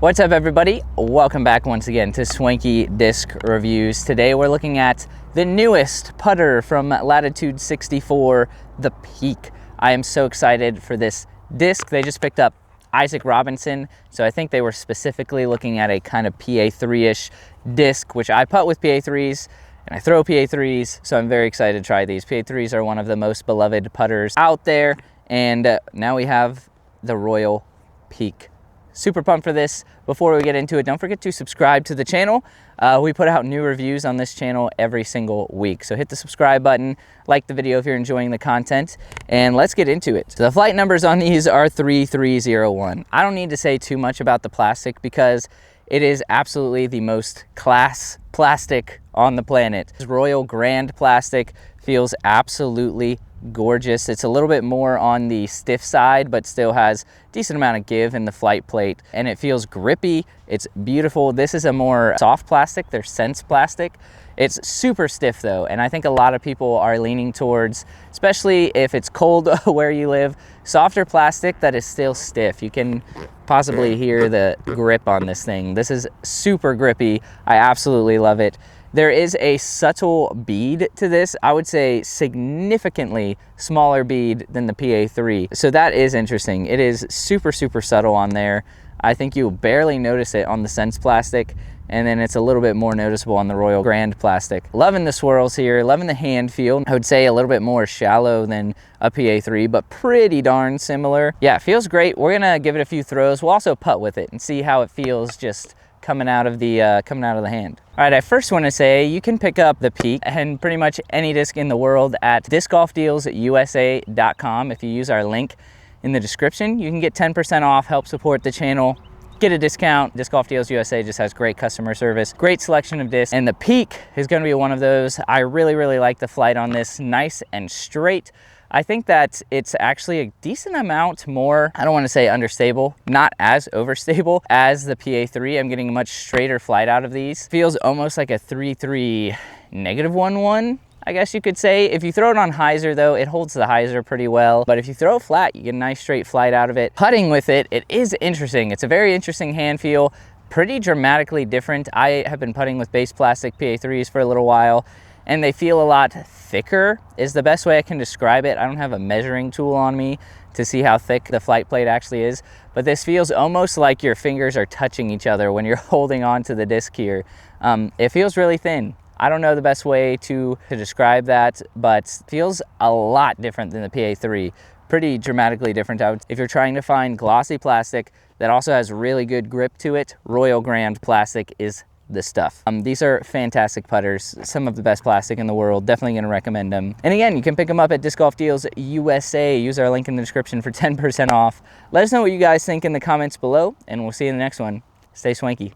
What's up, everybody? Welcome back once again to Swanky Disc Reviews. Today we're looking at the newest putter from Latitude 64, the Peak. I am so excited for this disc. They just picked up Isaac Robinson, so I think they were specifically looking at a kind of PA3-ish disc, which I putt with PA3s and I throw PA3s, so I'm very excited to try these. PA3s are one of the most beloved putters out there, and now we have the Royal Peak. Super pumped for this. Before we get into it, don't forget to subscribe to the channel. We put out new reviews on this channel every single week, so hit the subscribe button, like the video if you're enjoying the content, and let's get into it. So the flight numbers on these are 3301. I don't need to say too much about the plastic because it is absolutely the most class plastic on the planet. This Royal Grand plastic feels absolutely gorgeous. It's a little bit more on the stiff side, but still has a decent amount of give in the flight plate, and it feels grippy. It's beautiful. This is a more soft plastic. They're Sense plastic. It's super stiff though, and I think a lot of people are leaning towards, especially if it's cold where you live, softer plastic that is still stiff. You can possibly hear the grip on this thing. This is super grippy. I absolutely love it. There is a subtle bead to this. I would say significantly smaller bead than the PA3. So that is interesting. It is super, super subtle on there. I think you'll barely notice it on the Sense plastic, and then it's a little bit more noticeable on the Royal Grand plastic. Loving the swirls here, loving the hand feel. I would say a little bit more shallow than a PA3, but pretty darn similar. Yeah, it feels great. We're gonna give it a few throws. We'll also putt with it and see how it feels just coming out of the hand. All right, I first want to say you can pick up the Peak and pretty much any disc in the world at discgolfdealsusa.com. If you use our link in the description, you can get 10% off, help support the channel, get a discount. Disc Golf Deals USA just has great customer service, great selection of discs, and the Peak is going to be one of those. I really like the flight on this, nice and straight. I think that it's actually a decent amount more, I don't want to say understable, not as overstable as the PA3. I'm getting a much straighter flight out of these. Feels almost like a 3.3 -1.1, I guess you could say. If you throw it on hyzer though, it holds the hyzer pretty well. But if you throw it flat, you get a nice straight flight out of it. Putting with it, it is interesting. It's a very interesting hand feel, pretty dramatically different. I have been putting with base plastic PA3s for a little while, and they feel a lot thicker is the best way I can describe it. I don't have a measuring tool on me to see how thick the flight plate actually is, but this feels almost like your fingers are touching each other when you're holding on to the disc here. It feels really thin. I don't know the best way to describe that, but feels a lot different than the PA3. Pretty dramatically different. If you're trying to find glossy plastic that also has really good grip to it, Royal Grand plastic is the stuff. These are fantastic putters, some of the best plastic in the world. Definitely going to recommend them. And again, you can pick them up at Disc Golf Deals USA. Use our link in the description for 10% off. Let us know what you guys think in the comments below, and we'll see you in the next one. Stay swanky.